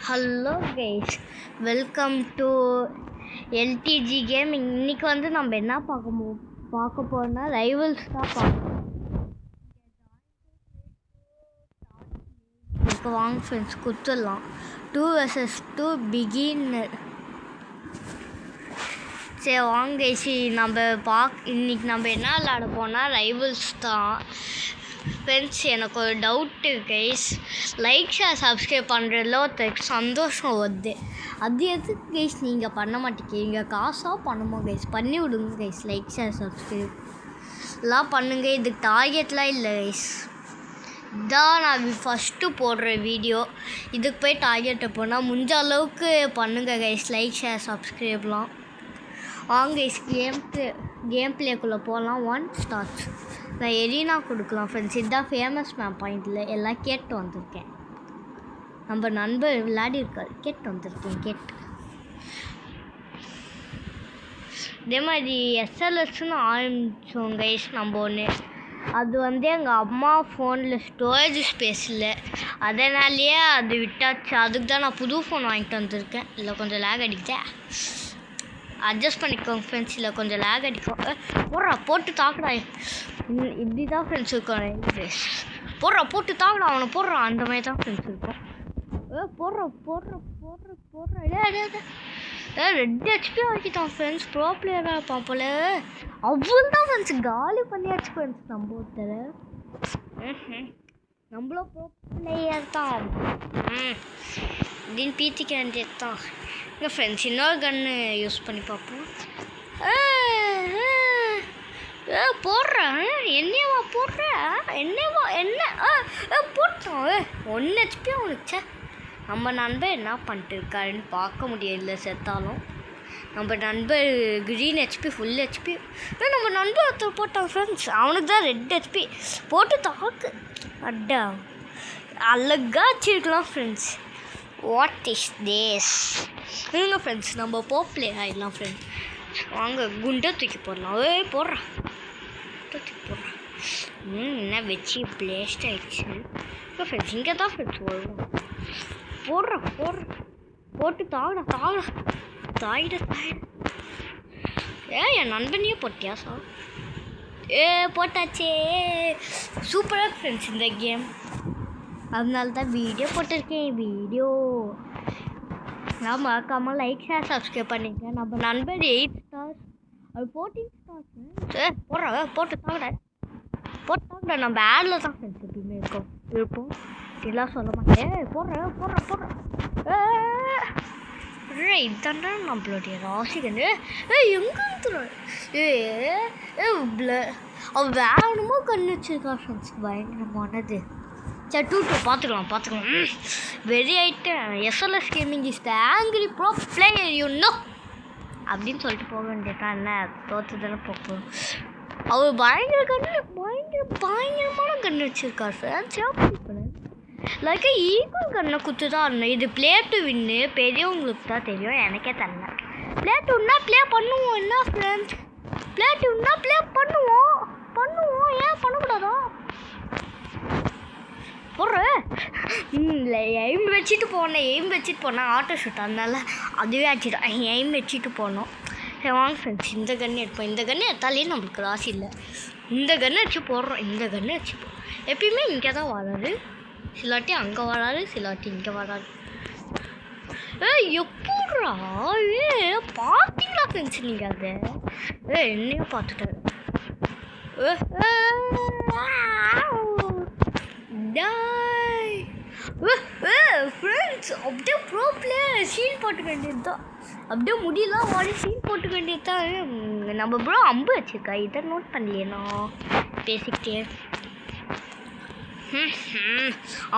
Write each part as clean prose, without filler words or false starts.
Hello guys, welcome to LDG game. இன்னைக்கு வந்து நம்ம என்ன பார்க்க போறோம்னா ரைவல்ஸ் தான் பார்க்கணும். இப்போ வாங்க ஃப்ரெண்ட்ஸ் கொடுத்துடலாம். 2 vs 2 பிகினர். சரி வாங்க கைஸ், இன்னைக்கு நம்ம என்ன விளாட போனால் ரைவல்ஸ் தான் ஃப்ரெண்ட்ஸ். எனக்கு ஒரு doubt guys, like share subscribe பண்ணுறதுல ஒருத்தருக்கு சந்தோஷம் வருது, அது எதுக்கு கைஸ் நீங்கள் பண்ண மாட்டேங்கிறீங்க? காசாக பண்ணுமோ கைஸ், பண்ணி விடுங்க கைஸ். லைக் ஷேர் சப்ஸ்கிரைப் எல்லாம் பண்ணுங்க. இதுக்கு டார்கெட்லாம் இல்லை கைஸ், இதான் நான் ஃபஸ்ட்டு போடுற வீடியோ. இதுக்கு போய் டார்கெட்டை போனால் முடிஞ்ச அளவுக்கு பண்ணுங்கள் கைஸ், லைக் ஷேர் சப்ஸ்கிரைப்லாம். வாங்க கைஸ், கேம் பிளேக்குள்ளே போகலாம். 1 ஸ்டார்ட். நான் எரினா கொடுக்கலாம் ஃப்ரெண்ட்ஸ். இதுதான் ஃபேமஸ் மேப் பாயிண்டில் எல்லாம் கேட்டு வந்திருக்கேன். நம்ம நண்பர் விளையாடி இருக்கார், கேட்டு வந்திருக்கேன். இதே மாதிரி எஸ்எல்எஸ்ன்னு ஆரம்பித்தோம் கைஸ் நம்ம ஒன்று. அது வந்து எங்கள் அம்மா ஃபோனில் ஸ்டோரேஜ் ஸ்பேஸ் இல்லை, அதனாலேயே அது விட்டாச்சு. அதுக்கு தான் நான் புது ஃபோன் வாங்கிட்டு வந்திருக்கேன். இல்லை கொஞ்சம் லேக் அடிக்குதே, அட்ஜஸ்ட் பண்ணிக்கோங்க ஃப்ரெண்ட்ஸ். இல்லை கொஞ்சம் லேக் அடிக்கும். போட்டு தாக்கடா, இப்படி தான் ஃப்ரெண்ட்ஸ் இருக்கும். போட்டு தாக்கடா, அவனை போடுறான், அந்த மாதிரி தான் ஃப்ரெண்ட்ஸ் இருக்கும். ரெட் ஹெச்பி ஆக்கிட்டான் ஃப்ரெண்ட்ஸ். ப்ரோ பிளேயராக இருப்பான் போல. அவ்வளோ தான் ஃப்ரெண்ட்ஸ், காலி பண்ணியாச்சு ஃப்ரெண்ட்ஸ். நம்ம ஒருத்தர் நம்மளும் ப்ரோ பிளேயர் தான் அப்படின்னு பீத்திக்க வேண்டியது தான். இங்கே ஃப்ரெண்ட்ஸ் இன்னொரு கன்று யூஸ் பண்ணி பார்ப்போம். போடுறேன் என்னவா போடுறேன் என்ன போட்டோம். 1 ஹெச்பி அவனுக்கு. நம்ம நண்பர் என்ன பண்ணிட்டு இருக்காருன்னு பார்க்க முடியல செத்தாலும். நம்ம நண்பர் க்ரீன் ஹெச்பி, ஃபுல் ஹெச்பி. நம்ம நண்பர் ஒருத்தர் போட்டான் ஃப்ரெண்ட்ஸ், அவனுக்கு தான் ரெட் ஹெச்பி. போட்டு தாக்கு அட்டா அழகாக வச்சிருக்கலாம் ஃப்ரெண்ட்ஸ். What is this? இல்லைங்க ஃப்ரெண்ட்ஸ், நம்ம பிளே ஆகிடலாம் ஃப்ரெண்ட்ஸ். வாங்க குண்டை தூக்கி போடலாம். போடுறான் என்ன வச்சு பிளேஸ்ட் ஆகிடுச்சு ஃப்ரெண்ட்ஸ். இங்கே தான் ஃப்ரெண்ட்ஸ் வருவோம். போட்டு தாயிட என் நண்பனையே போட்டியா சார்? போட்டாச்சே, சூப்பராக ஃப்ரெண்ட்ஸ் இந்த கேம். அதனால தான் வீடியோ போட்டிருக்கேன். நான் மறக்காமல் லைக் ஷேர் சப்ஸ்கிரைப் பண்ணிக்கேன். நம்ம நண்பர் 8 ஸ்டார்ஸ், அது 14 ஸ்டார்ஸ். போட்டு தாங்கடா. நம்ம ஆடில் தான் ஃப்ரெண்ட்ஸ் எப்பயுமே இருப்போம். இதெல்லாம் சொல்ல மாட்டேன். போடுறேன். இதாண்டா நம்மளுடைய ராசிகன். எங்கே அவன் வேணுமோ கண்ணு வச்சிருக்கா ஃப்ரெண்ட்ஸ், பயங்கரமானது. சரி 2 பார்த்துக்கலாம். Very item. SLS gaming is the angry bro player you know அப்படின்னு சொல்லிட்டு போக வேண்டியதான். என்ன தோற்று தானே போகும். அவர் பயங்கரமான கன்று வச்சுருக்கார் ஃப்ரெண்ட்ஸ். லைக் ஈக்குவல் கண்ணை குத்து தான் இருந்தேன். இது பிளே டு வின்னு, பெரியவங்களுக்கு தான் தெரியும், எனக்கே தரல. பிளே டுன்னா ப்ளே பண்ணுவோம். என்ன ஃப்ரெண்ட்ஸ், பிளே டுன்னா ப்ளே பண்ணுவோம். ஏன் பண்ணக்கூடாதா? இல்லை எய்ம் வச்சுட்டு போனேன். ஆட்டோ ஷூட், அதனால அதுவே ஆச்சுட்டோம். எய்ம் வச்சுட்டு போனோம். சரி வாங்க ஃப்ரெண்ட்ஸ், இந்த கன்று எடுப்போம். இந்த கன்று எடுத்தாலே நம்மளுக்கு ராசி இல்லை. இந்த கன்று வச்சு போடுறோம். எப்பயுமே இங்கே தான் வராது, சிலாட்டி அங்கே வராது, சிலாட்டி இங்கே வராது. எப்படா பார்த்தீங்களா ஃப்ரெண்ட்ஸ் நீங்கள்? அது என்னையும் பார்த்துட்டாரு. ஃப்ரெண்ட்ஸ் அப்படியே ப்ரோ பிளேயர் சீன் போட்டுக்க வேண்டியது தான். அப்படியே முடியலாம் வாடி சீன் போட்டுக்க வேண்டியது தான். நம்ம ப்ரோ அம்பு வச்சுருக்கா, இதை நோட் பண்ணலையேண்ணா பேசிக்கிட்டே.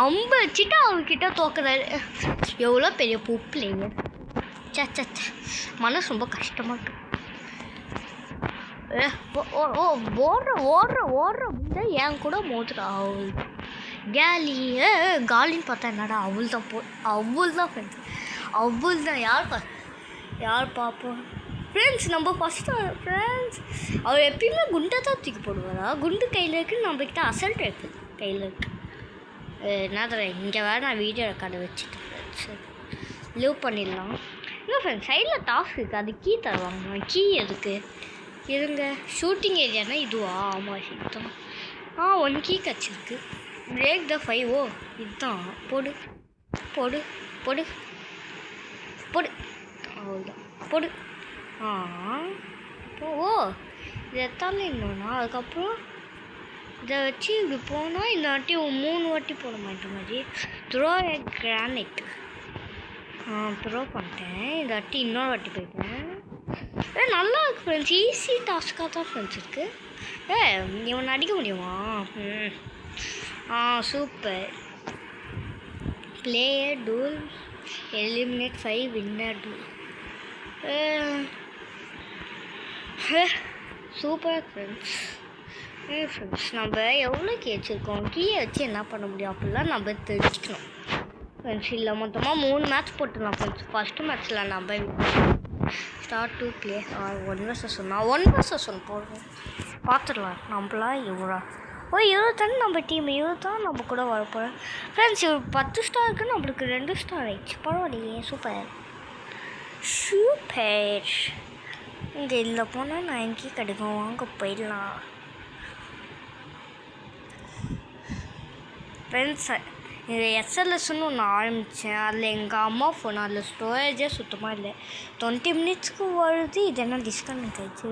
அம்பு வச்சுட்டு அவங்கக்கிட்ட தோக்குறாரு. எவ்வளோ பெரிய பூ பிளேயர். மனசு ரொம்ப கஷ்டமாக இருக்கு. ஓடுற என் கூட மோதுறா அவள் காலின்னு பார்த்தா என்னடா அவள் தான் ஃப்ரெண்ட்ஸ். அவள் தான் யார் பார்ப்போம் ஃப்ரெண்ட்ஸ். நம்ம ஃபஸ்ட்டு ஃப்ரெண்ட்ஸ் அவர் எப்பயுமே குண்டை தான் தூக்கி போடுவாரா? குண்டு கையில் இருக்குது, நம்மக்கிட்ட அசல்ட் இருக்குது கையில் இருக்குது. என்ன தர இங்கே வேறு நான் வீடியோ ரெக்கார்டு வச்சுட்டேன் ஃப்ரெண்ட்ஸ். லீவ் பண்ணிடலாம். இல்லை ஃப்ரெண்ட்ஸ் சைடில் டாஸ்க் இருக்குது, அது கீ தருவாங்க. கீ எதுக்கு இருங்க? ஷூட்டிங் ஏரியானா இதுவா? ஆமாம் இதுதான். 1 கீ கிடச்சிருக்கு. Break the 5. ஓ இதுதான். போடு போடு போடு போடு, அவ்வளோதான் போடு. ஓ இது எத்தாலும் இன்னொன்னா. அதுக்கப்புறம் இதை வச்சு இப்படி போனால் இந்த வாட்டி 3 வாட்டி போட மாட்டேன் மாதிரி. த்ரோ ஏ கிரானைட் த்ரோ பண்ணிட்டேன். இந்த வாட்டி இன்னொரு வாட்டி போயிட்டேன். நல்லா இருக்கு ஃப்ரெண்ட்ஸ். ஈஸி டாஸ்க்காக தான் ஃப்ரெண்ட்ஸ் இருக்குது. இவனை அடிக்க முடியுமா? Super. Player tool eliminate 5 winner tool. Super friends. Friends நம்ம எவ்வளோ கீ வச்சுருக்கோம், கீயை வச்சு என்ன பண்ண முடியும் அப்படிலாம் நம்ம தெரிஞ்சுக்கணும் ஃப்ரெண்ட்ஸ். இல்லை மொத்தமாக 3 மேட்ச் போட்டுடலாம் ஃப்ரெண்ட்ஸ். ஃபஸ்ட்டு மேட்ச்சில் நம்ம start to play 1 vs 1 vs 1 போடுவோம், பார்த்துடலாம். நம்மளாம் இவ்வளோ 20 நம்ம டீம், தான் நம்ம கூட வரப்போகிறேன் ஃப்ரெண்ட்ஸ். இவர் 10 ஸ்டார் இருக்குன்னு நம்மளுக்கு 2 ஸ்டார் ஆயிடுச்சு. பரவாயில்லையே, சூப்பர் சூப்பர். இங்கே இல்லை போனால் 9 கீ கிடைக்கும். வாங்க போயிடலாம் ஃப்ரெண்ட்ஸ். இது எஸ்எல்எஸ்ன்னு ஒன்று ஆரம்பித்தேன். அதில் எங்கள் அம்மா ஃபோன், அதில் ஸ்டோரேஜே சுத்தமாக இல்லை. 20 மினிட்ஸ்க்கு வருது. இது என்ன டிஸ்கனெக்ட் ஆகிடுச்சு.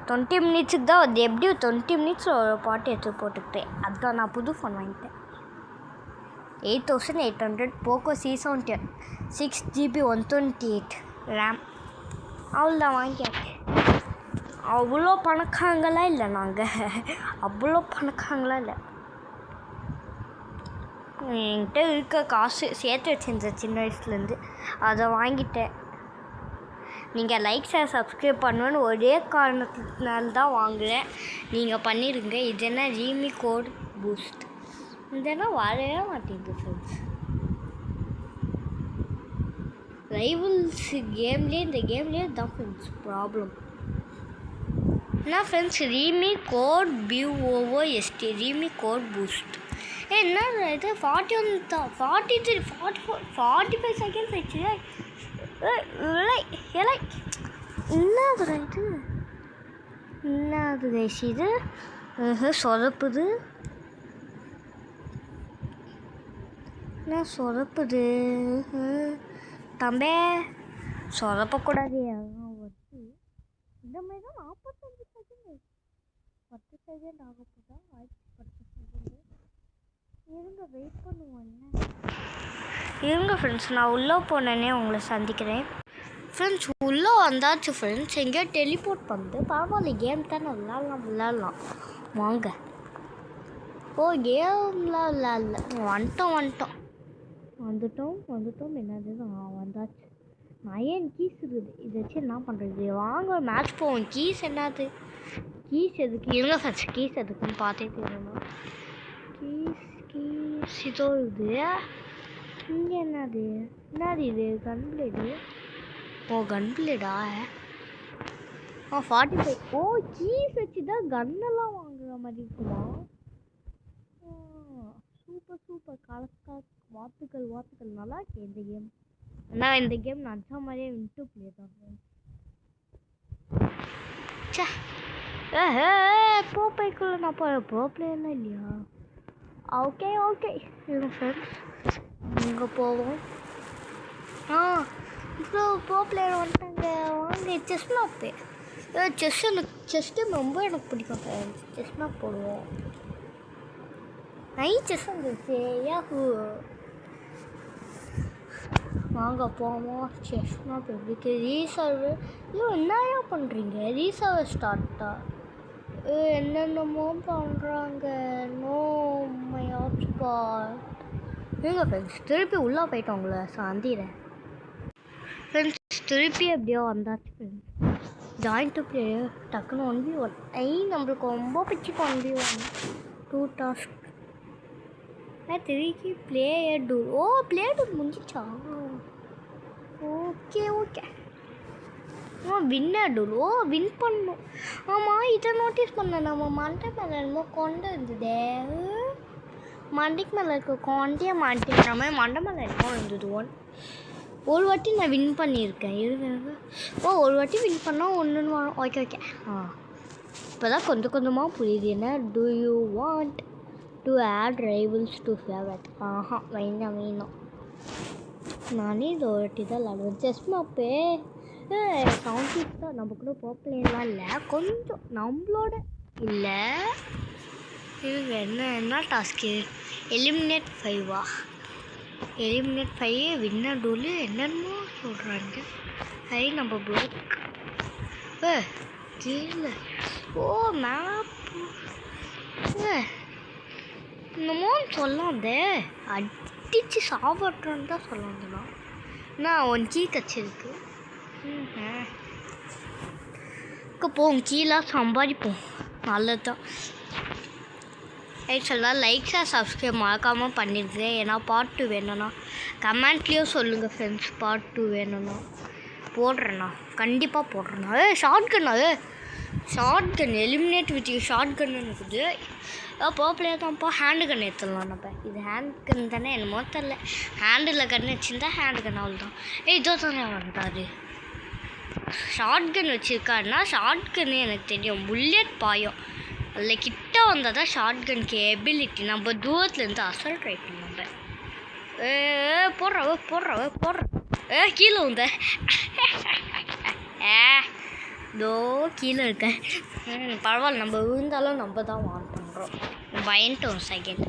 20 மினிட்ஸுக்கு தான் அது எப்படியும் 20 மினிட்ஸில் ஒரு பாட்டு எடுத்து போட்டுக்கிட்டேன். அதுதான் நான் புது ஃபோன் வாங்கிட்டேன். 8800 போக்கோ C70 6GB 128 ரேம். அவ்வளோதான் வாங்கியாச்சு. அவ்வளோ பணக்காரங்களாம் இல்லை நாங்கள், அவ்வளோ பணக்காரங்களாம் இல்லை. என்கிட்ட இருக்க காசு சேர்த்து வச்சிருந்தேன் சின்ன வயசுலேருந்து, அதை வாங்கிட்டேன். நீங்கள் லைக் ஷேர் சப்ஸ்கிரைப் பண்ணுவேன்னு ஒரே காரணத்தினால தான் வாங்குகிறேன். நீங்கள் பண்ணிடுங்க. இது என்ன ரீமி கோட் பூஸ்ட், இதெல்லாம் வரவே மாட்டேங்குது ஃப்ரெண்ட்ஸ். ரைவல்ஸ் கேம்லேயே இந்த கேம்லேயே தான் ஃப்ரெண்ட்ஸ் ப்ராப்ளம். என்ன friends, redeem code BOOST redeem code boost. என்ன இது 41 தான், 43 44 45 செகண்ட்ஸ் ஆயிடுச்சு. என்னது இது, என்னது கைஸ் இது? சொதப்புது, என்ன சொதப்புது தம்பே? சொதப்பக்கூடாது. வச்சு இந்த மாதிரி தான் 45 செகண்ட் 10 செகண்ட் ஆகப்போதா? 10 செகண்ட் இருங்க, வெயிட் பண்ணுவோம். இருங்க ஃப்ரெண்ட்ஸ், நான் உள்ளே போனேன்னே உங்களை சந்திக்கிறேன் ஃப்ரெண்ட்ஸ். உள்ளே வந்தாச்சு ஃப்ரெண்ட்ஸ். எங்கேயோ டெலிபோர்ட் பண்ணுது. பரவாயில்ல, கேம் தானே, விளாட்லாம் வாங்க. கேம்லாம் விளாட்ல, வந்துட்டோம். என்னது வந்தாச்சு. 9 கீஸ் இருக்குது. இதை வச்சு என்ன பண்ணுறது? வாங்க மேட்ச் போவோம். கீஸ் என்னது? கீஸ் எதுக்கு? இருங்க ஃப்ரெண்ட்ஸ், கீஸ் எதுக்குன்னு பார்த்தே தெரியணும். கீஸ் இதோ இது. இங்கே என்னது இது? கன் பிளேடு. கன் பிளேடா? 45. கீஸ் வச்சு தான் கன்னெல்லாம் வாங்குற மாதிரி இருக்குமா? சூப்பர் கலக்கா. வாழ்த்துக்கள் நல்லா இருக்கு இந்த கேம். ஆனால் இந்த கேம் நினச்சா மாதிரியே வின்ட்டு பிளே தான். போய்க்குள்ள நான் ப்ரோ பிளேயர்லாம் இல்லையா? ஓகே இருங்க ஃப்ரெண்ட்ஸ், இங்கே போவோம். இப்போ ப்ரோ பிளேயர் வந்துட்டாங்க. வாங்க செஸ் மேப்பு. செஸ்ட்டு ரொம்ப எனக்கு பிடிக்கும் ஃப்ரெண்ட்ஸ். செஸ் மேப் போடுவோம். செஸ் வந்துருச்சு. வாங்க போவோம். செஸ் மேப் எப்படி ரீசர்வு? என்னையா பண்ணுறீங்க? ரீசர்வர் ஸ்டார்ட்டா? என்னென்னமோ பண்ணுறாங்க. No my hotspot. எங்க ஃப்ரெண்ட்ஸ் திருப்பி உள்ளே போயிட்டோம். உங்களை சந்திக்கிறேன் ஃப்ரெண்ட்ஸ். திருப்பி எப்படியோ வந்தாச்சு ஃப்ரெண்ட்ஸ். ஜாயின் டு பிளேயர் டக்குன்னு 1v1. நம்மளுக்கு ரொம்ப பிடிச்சிக்கும் 1v1. 2 டாஸ்க். திருப்பி பிளேயர் டூல். பிளேயர் டூல் முடிஞ்சிச்சா? Okay winner duel. வின் பண்ணணும். ஆமாம், இதை நோட்டீஸ் பண்ண. நம்ம மண்டை மேலே என்னமோ கொண்டு இருந்ததே. மண்டைக்கு மேலே இருக்க கொண்டையே மாட்டேங்கிற மாதிரி மண்டை மேலே என்னமோ இருந்தது. ஒரு வாட்டி நான் வின் பண்ணியிருக்கேன். இருங்க. ஓ, ஒரு வாட்டி வின் பண்ணால் ஒன்று வரும். ஓகே. இப்போ தான் கொஞ்சம் கொஞ்சமாக புரியுது. என்ன do you want to add rivals to favourite? வேணாம். நானே இது ஒரு வாட்டி தான் விளாடுவேன். செஸ் மேப்பு சவுண்ட் தான். நம்ம கூட பாப்புலர்லாம் இல்லை, கொஞ்சம் நம்மளோட இல்லை. இருங்க, என்ன task? Eliminate 5 eliminate 5 winner tool என்னென்னமோ சொல்கிறாங்க. நம்ம ப்ளோக் கீழே. ஓ, மேப்பு என்னமோ சொல்லாத, அடித்து சாப்பிட்றோன்னு தான் சொல்லாதுண்ணா. நான் ஒன் கீ கச்சிருக்கு. போவோம், கீழே சம்பாதிப்போம். நல்லது தான். சொல்லலாம். லைக் சப்ஸ்கிரைப் மறக்காமல் பண்ணிடுது. ஏன்னா பார்ட் 2 வேணும்னா கமெண்ட்லேயும் சொல்லுங்கள் ஃப்ரெண்ட்ஸ். பார்ட் 2 வேணும்னா போடுறேண்ணா, கண்டிப்பாக போடுறேண்ணா. Short gun eliminate with short கன்னு இருக்குது. பாப்புலே தான்ப்பா. ஹேண்டு கன் எடுத்துடலாம் நம்ம. இது ஹேண்ட் கன் தானே, என்னமோ தெரில. ஹேண்டில் கன் வச்சுருந்தா ஹேண்டு கன் அவ்வளோ தான். இதோ தானே வந்தார். ஷார்ட் கன் வச்சுருக்காருன்னா ஷார்ட் கன்னு எனக்கு தெரியும், புல்லட் பாயும். அதில் கிட்ட வந்தால் தான் ஷார்ட் கன்க்கு எபிலிட்டி. நம்ம தூரத்துலேருந்து அசல் ட்ரை பண்ணோம். போடுற கீழே வந்த தோ கீழே இருக்க. பரவாயில்ல, நம்ம விழுந்தாலும் நம்ம தான் வான் பண்ணுறோம். பயன்ட்டோம் செகண்ட்.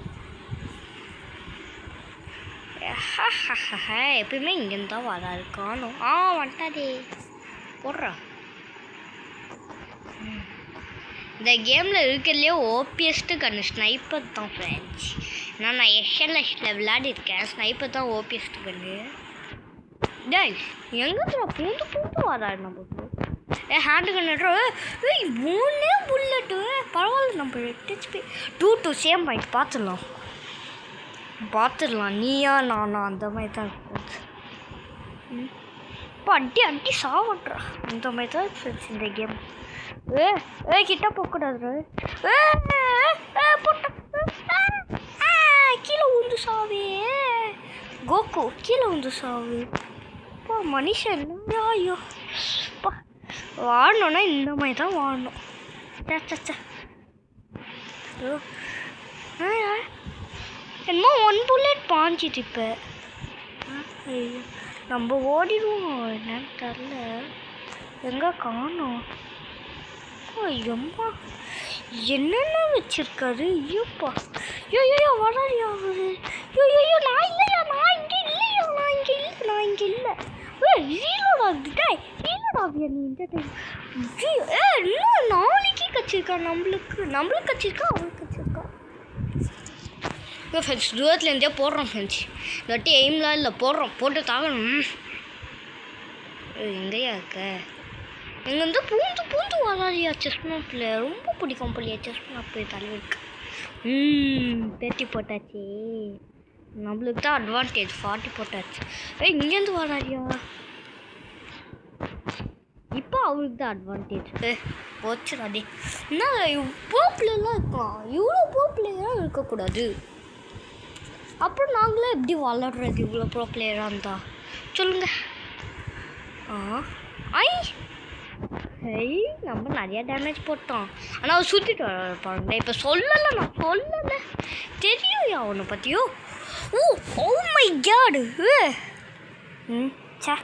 எப்பயுமே இங்கேருந்து தான் வராது, காணும். வந்துட்டாதே. போடுறா. இந்த கேமில் இருக்கிறதுலே ஓபிஎஸ்ட்டு கன்று ஸ்னைப்பர் தான் ஃப்ரெண்ட்ஸ். நான் எஸ்எல்எஸில் விளையாடிருக்கேன். ஸ்னைப்பர் தான் ஓபிஎஸ்ட்டு கன்று. டேய், எங்கே பூந்து வராது நமக்கு. ஹேண்டு கன்னுட்றோம். மூணே புல்லட்டு. பரவாயில்ல, நம்ம 8 HP 2 சேம் பாயிண்ட். பார்த்துடலாம். நீயா நானா அந்த மாதிரி தான் இருக்கும். இப்போ அடி சாவட்றா அந்த மாதிரி தான் ஃப்ரெண்ட்ஸ் இந்த கேம். கிட்ட போகக்கூடாது. கீழே உந்து சாவே. கோகு கீழே உந்து சாவு. இப்போ மனுஷன் ஐயோ வாழணும்னா இந்த மாதிரி தான் வாழணும். என்னமோ 1 புல்லட் பாஞ்சிட்டு. இப்போ நம்ம ஓடிடுவோம். என்னன்னு தெரில, எங்கே காணோம். ஐயம்மா, என்னென்ன வச்சிருக்காரு. ஐயோப்பா, ஐயோ வராதியா அவரு. ஐயோ நான் இங்கே இல்லை. ரீலோட் ஆகுது. நீ இந்த டைம் இன்னும் நாளைக்கு கச்சிருக்கா. நம்மளுக்கு கச்சிருக்கா, அவளுக்கு கச்சிருக்கா. ஃப்ரெண்ட்ஸ் தூரத்துலேருந்தே போடுறோம் ஃப்ரெண்ட்ஸ். இந்த வாட்டி எய்ம்லாம் இல்லை, போட்டு தாகணும். எங்கேயா இருக்க? எங்கே வந்து பூந்து வராதியா. செஸ் மேப்பில் ரொம்ப பிடிக்கும் போலியா. செஸ் மேப்பு தலைவருக்கு 30 போட்டாச்சு. நம்மளுக்கு தான் அட்வான்டேஜ். 40 போட்டாச்சு. இங்கேருந்து வராதியா. இப்போ அவருக்கு தான் அட்வான்டேஜ். போச்சுடாதே. என்ன இவ்வளோ பிள்ளைலாம் இருக்கலாம். இவ்வளோ பிள்ளைலாம் இருக்கக்கூடாது. அப்புறம் நாங்களே எப்படி வளர்றது இவ்வளோ ப்ரோ பிளேயராக இருந்தா சொல்லுங்கள். நம்ம நிறையா டேமேஜ் போட்டோம். ஆனால் அவர் சுற்றிட்டு வர இப்போ சொல்லலை. தெரியும் அவனை பற்றியோ. Oh my God. சே,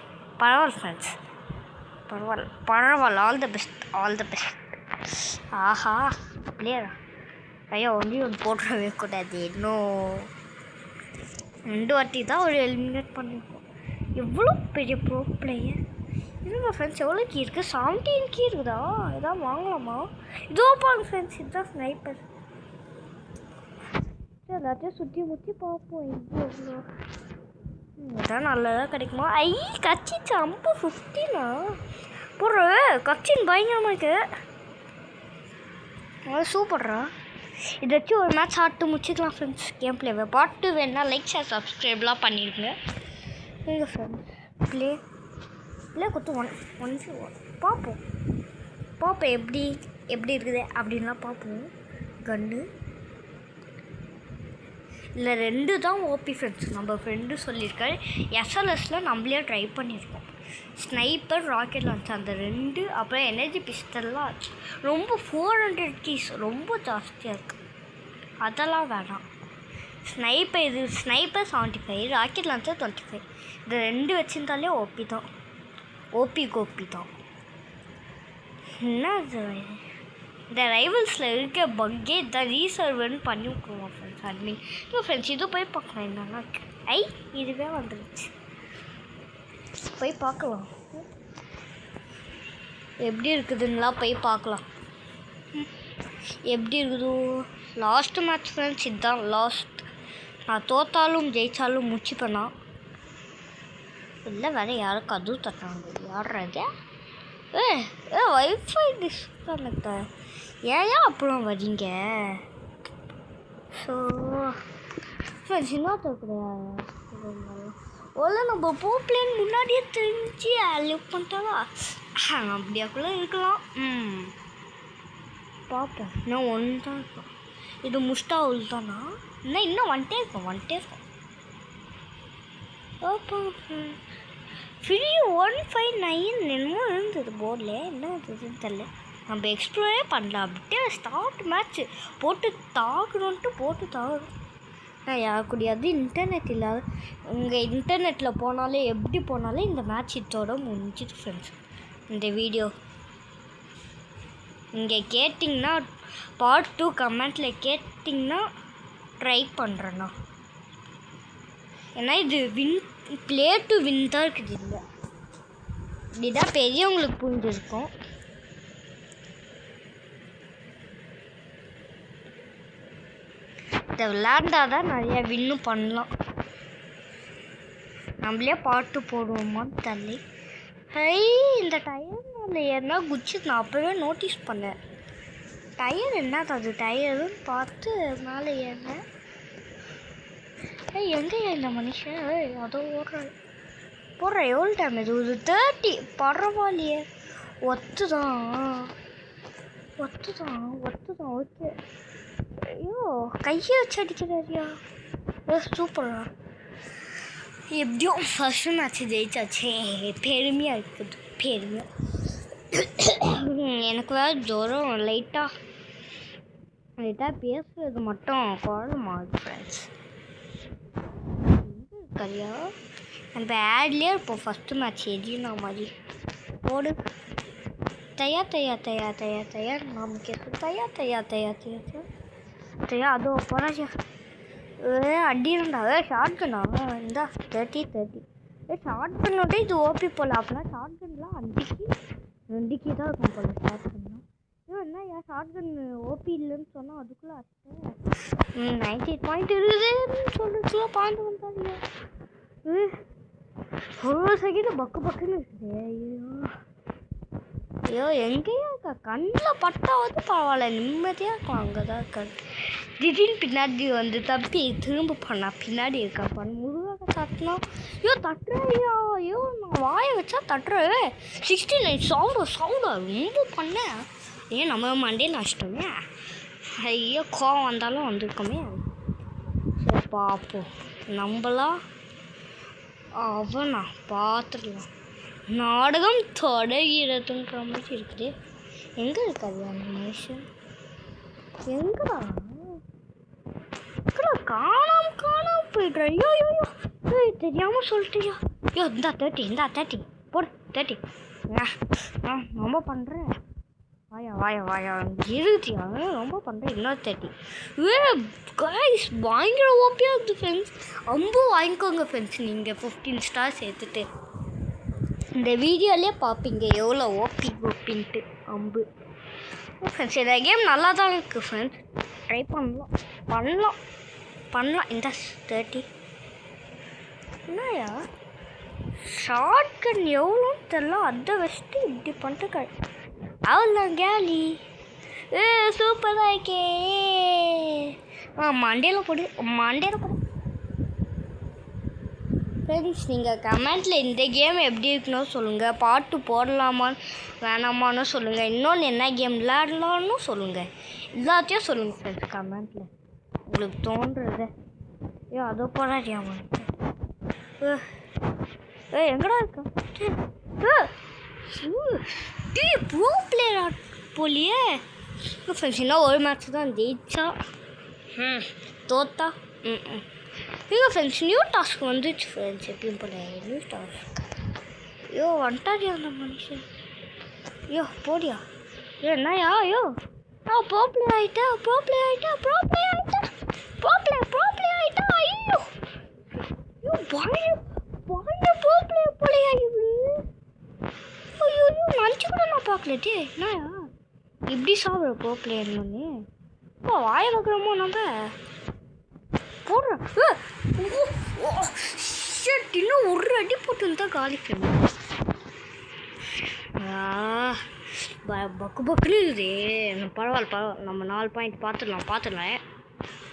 பரவாயில்ல ஃப்ரெண்ட்ஸ், பரவாயில்ல. All the best. ஆஹா, பிளேயரா. ஐயோ, ஒன்று போட்டுறவே கூடாது. இன்னும் 2 வாட்டி தான் ஒரு எலிமினேட் பண்ணியிருக்கோம். எவ்வளோ பெரிய ப்ரோ பிளேயர். இதுங்க ஃப்ரெண்ட்ஸ், எவ்வளோ கீ இருக்குது? 17 கீ இருக்குதா? இதான் வாங்கலாமா? இதோ பாருங்க ஃப்ரெண்ட்ஸ், இதுதான் ஸ்னைப்பர். எல்லாத்தையும் சுற்றி பார்ப்போம். எவ்வளோ இதான் நல்லதாக கிடைக்குமா? கச்சிச்சு 50-50னா போடுற. கச்சின் பயங்கரமாக இருக்குது. சூப்பர்ரா. இதை வச்சு ஒரு மேட்ச் ஆட்டு முடிச்சுக்கலாம் ஃப்ரெண்ட்ஸ். கேம் பிளேவை பாட்டு வேணா லைக் ஷேர் சப்ஸ்கிரைப்லாம் பண்ணிடுங்க. எங்கள் ஃப்ரெண்ட்ஸ் ப்ளே கொடுத்து 1 பார்ப்போம் எப்படி இருக்குது அப்படின்லாம் பார்ப்போம். கன்று இல்லை 2 தான் ஓபி ஃப்ரெண்ட்ஸ். நம்ம ஃப்ரெண்டு சொல்லியிருக்காரு. எஸ்எல்எஸில் நம்மளே ட்ரை பண்ணியிருக்கோம். ஸ்னைப்பர், ராக்கெட் லான்ச் அந்த 2, அப்புறம் எனர்ஜி பிஸ்டல்லாம் ரொம்ப 400 கீஸ் ரொம்ப ஜாஸ்தியாக இருக்குது. அதெல்லாம் வேணாம். Sniper 75, rocket launcher 25. இந்த 2 வச்சுருந்தாலே ஓபி தான். ஓபி தான். என்ன இந்த ரைவல்ஸில் இருக்க பக்கே தான் ரீசர்வர்னு பண்ணி விட்ருவோம் ஃப்ரெண்ட்ஸ். அட்மின் ஃப்ரெண்ட்ஸ் இது போய் பார்க்கலாம். என்னன்னா இதுவே வந்துடுச்சு. போய் பார்க்கலாம் எப்படி இருக்குதுங்களா. போய் பார்க்கலாம் எப்படி இருக்குதோ. லாஸ்ட் மேட்ச் ஃப்ரெண்ட்ஸ் இதுதான் லாஸ்ட். நான் தோத்தாலும் ஜெயித்தாலும் முடிச்சுப்பேனா இல்லை வேறு யாரும் கதவு தட்டாங்க. யார்றது வைஃபை டிஸ்கனெக்ட் ஏன் அப்புறம் வரீங்க? ஸோ ஃப்ரெண்ட்ஸ் இன்னொருத்தர் கிடையாது. ஒல்ல நம்ம போப்லேன்னு முன்னாடியே தெரிஞ்சு லிவ் பண்ணிட்டாவா அப்படியாக்குள்ளே இருக்கலாம். பார்ப்போம். இன்னும் 1 தான் இருக்கும். இது முஸ்டாவுல் தானா? இன்னும் வந்துட்டே இருக்கும். ஓப்பன் ஃப்ரீ 159 என்னமோ இருந்தது போர்டில். என்ன இருந்ததுன்னு தெரில. நம்ம எக்ஸ்ப்ளோரே பண்ணலாம். அப்படியே ஸ்டார்ட் மேட்ச்சு போட்டு தாகணும். யாருக்கூடியாது இன்டர்நெட் இல்லாத உங்கள் இன்டர்நெட்டில் போனாலே எப்படி போனாலே இந்த மேட்ச் இதோட முடிஞ்சிது ஃப்ரெண்ட்ஸ். இந்த வீடியோ நீங்கள் கேட்டிங்கன்னா பார்ட் 2 கமெண்ட்டில் கேட்டிங்கன்னா ட்ரை பண்ணுறேண்ணா. ஏன்னா இது ப்ளே டு வின் தான் இருக்குது. இல்லை இதுதான் பெரியவங்களுக்கு புரிஞ்சிருக்கும். இதை விளையாண்டாதான் நிறையா வின்னு பண்ணலாம். நம்மளே பாட்டு போடுவோமான்னு தள்ளி இந்த டயர் மேலே ஏன்னா குச்சி நான் அப்போவே நோட்டீஸ் பண்ணேன். டயர் என்னது அது டயருன்னு பார்த்து மேலே ஏறினேன். எங்கே இந்த மனுஷன் அதோ போடுற எவ்வளோ டேமேஜ் ஒரு 30 பரவாயில்லையே. ஒத்துதான் ஓகே. ஐயோ கையை வச்சு அடிக்கிறாரியா. சூப்பரா. எப்படியும் ஃபர்ஸ்ட் மேட்ச் ஜெயிச்சாச்சே பெருமையாக இருக்குது. எனக்கு வேறு ஜுரம் லைட்டாக பேசுறது மட்டும் குழந்தை ஃப்ரெண்ட்ஸ். கரியா நம்ம ஆட்லேயே இருப்போம். ஃபஸ்ட்டு மேட்ச் எதினா மாதிரி போடு. தயா நாம் கேட்கு தயா அதோ போராஜா அடிடா. ஷார்ட் கண்ணா இந்தா 30 ஷார்ட் கண்ணோட இது ஓபி போல. அப்படின்னா ஷார்ட் கன்லாம் 2 கீ தான் இருக்கும் போல ஷார்ட் கன்னா. என்ன ஷார்ட் கன் ஓபி இல்லைன்னு சொன்னால் அதுக்குள்ளே 98 பாயிண்ட் இருக்குதுன்னு சொல்லிச்சுலாம் பாயிண்ட் வந்தாங்க. ஒரு செகண்ட் பக்குன்னு இருக்குது. ஐயோ எங்கேயா இருக்கா? கண்ணில் பட்டாவது பரவாயில்ல நிம்மதியாக இருக்கும். அங்கே தான் இருக்காது. திடீர்னு பின்னாடி வந்து தப்பி திரும்ப பண்ணா பின்னாடி இருக்கா முருகாக தட்டினா. தட்டுறையா நான் வாயை வச்சா தட்டுறேன். 69 சவுண்டா ரொம்ப பண்ணேன். நம்ம மண்டே நஷ்டமே. ஐயோ கோவம் வந்தாலும் வந்திருக்கோமே. சரி பார்ப்போம். நம்மளா அவனா பார்த்துடலாம். நாடகம் தொடங்கிறதுன்ற மாதிரி இருக்குது. எங்கே இருக்காது அந்த மனுஷன்? எங்கடா காணாம போயிடுறா. ஐயோ தெரியாமல் சொல்லிட்டியா. இந்தா 30 போடு 30. ரொம்ப பண்ணுறேன். வாயா இருத்தியா ரொம்ப பண்ணுறேன். இன்னொரு 30. கைஸ் பயங்கர ஓப்பியாக இருக்குது ஃப்ரெண்ட்ஸ். அம்பு வாங்கிக்கோங்க ஃப்ரெண்ட்ஸ். நீங்கள் 15 ஸ்டார் சேர்த்துட்டு இந்த வீடியோலேயே பார்ப்பீங்க எவ்வளோ ஓப்பின்ட்டு அம்பு ஃப்ரெண்ட்ஸ். இந்த கேம் நல்லா தான் இருக்குது ஃப்ரெண்ட்ஸ். ட்ரை பண்ணலாம். இந்த 30 என்னயா ஷார்ட் கன் எவ்வளோன்னு தெரில. அதை வச்சுட்டு இப்படி பண்ணிட்டு அவ்வளோதான் கேலி. சூப்பராக இருக்கே. மண்டேல போடு ஃப்ரெண்ட்ஸ். நீங்கள் கமெண்ட்டில் இந்த கேம் எப்படி இருக்குன்னு சொல்லுங்கள். பாட்டு போடலாமான்னு வேணாமான்னு சொல்லுங்கள். இன்னொன்று என்ன கேம் விளையாடலான்னு சொல்லுங்கள். எல்லாத்தையும் சொல்லுங்கள் ஃப்ரெண்ட்ஸ் கமெண்ட்டில் உங்களுக்கு தோன்றுறத. ஏ அதோ போடாடியா அவன் எங்கடா இருக்கான் ப்ரோ பிளேயர் போலியே ஃப்ரெண்ட்ஸ் இன்னும் ஒரு மேட்ச் தான் ஜெயிச்சா தோத்தா இல்லை ஃப்ரெண்ட்ஸ் நியூ டாஸ்க் வந்துச்சு ஃப்ரெண்ட்ஸ் எப்பயும் போல நியூ டாஸ்க் ஐயோ வந்துட்டாடியா அந்த மனுஷன் ஐயோ போடியா என்னையா ஐயோ ப்ரோ பிளேயர் ஆகிட்டா ஐயோ ப்ரோ பிளேயர் போலையா இவரு ஐயோ நினச்சி கூட நான் பார்க்கலட்டே என்னயா இப்படி சாப்பிட்ற ப்ரோ பிளேயர்னு வாய வைக்கிறோமோ நம்ம போடுறேன் இன்னும் ஒரு அடி போட்டு தான் காலிக்கணும் பக்கு பக்குன்னு இருக்குது பரவாயில்ல நம்ம 4 பாயிண்ட் பார்த்துடலாம்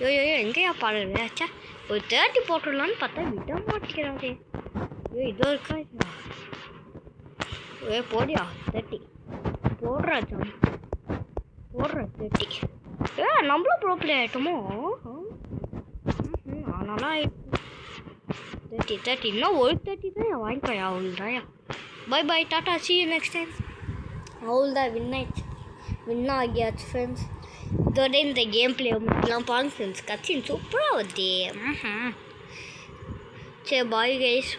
ஐயோ எங்கேயா பாடுறது ஆச்சா ஒரு 30 போட்டுடலான்னு பார்த்தா விட மாட்டேங்கிறாங்க ஐயோ இதோ இருக்கா போடியா 30 போடுறா 30 நம்மளும் ப்ரோ பிளே ஆகிட்டோமோ ஆனாலும் 30 இன்னும் ஒரு 30 தான் வாங்கிக்கோயா அவள்தாயா bye tata see you next time அவள்தான் வின் ஆகியாச்சு ஃப்ரெண்ட்ஸ் இதோட இந்த கேம் பிளே எல்லாம் பாருங்க ஃப்ரெண்ட்ஸ் கட்சின் சூப்பராக வருது சரி பாய் கைஸ்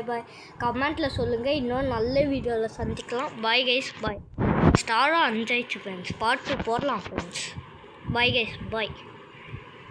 பாய் கமெண்ட்டில் சொல்லுங்கள் இன்னும் நல்ல வீடியோவில் சந்திக்கலாம் பாய் கைஸ் பாய் ஸ்டாராக அஞ்சாயிடுச்சு ஃப்ரெண்ட்ஸ் பார்ட் 2 போடலாம் ஃப்ரெண்ட்ஸ் பாய் கைஸ் பாய்